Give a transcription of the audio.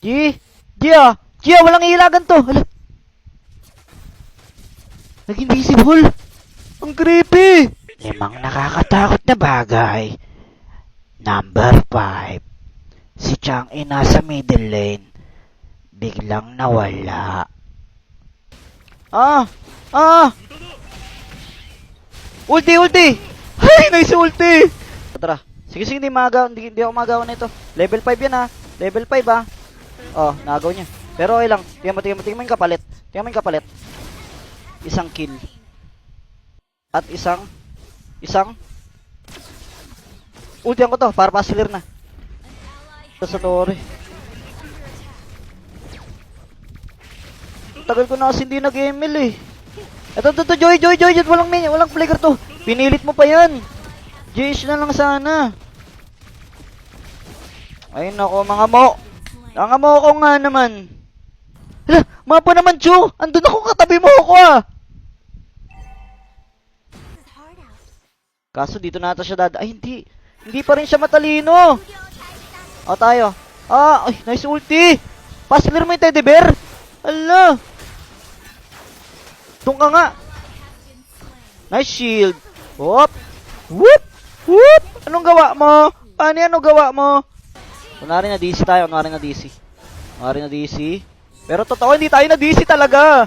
G! G, walang ilagan to! Hala! Naging visible! Ang creepy! Limang nakakatakot na bagay. Number 5. Si Chang'e nasa middle lane. Biglang nawala. Ulti! Ay, nice ulti! Tara. Sige, hindi ako magawa na ito. Level 5 yan ha. Level 5 ha. Oh, nagaw niya. Pero okay lang. Tingnan mo yung kapalit. Isang kill. At isang ultihan ko to para pa-clear na. Ito sa torre. Tagal ko na kasi hindi nag-ML eh. Ito, Joy, walang flicker to. Pinilit mo pa yan. JH na lang sana. Ayun ako, mga mo. Mga mo ko nga naman. Hala, mapa naman, Joe. Andun ako, katabi mo ako ah. Kaso dito na ata siya ay, hindi. Hindi pa rin siya matalino. O, tayo. Ay, nice ulti. Pasler mo yung teddy bear. Hala. Doon ka nga. Nice shield. Whoop. Anong gawa mo? Ano gawa mo? Kunwari na DC tayo. Kunwari na DC. Pero totoo, hindi tayo na DC talaga.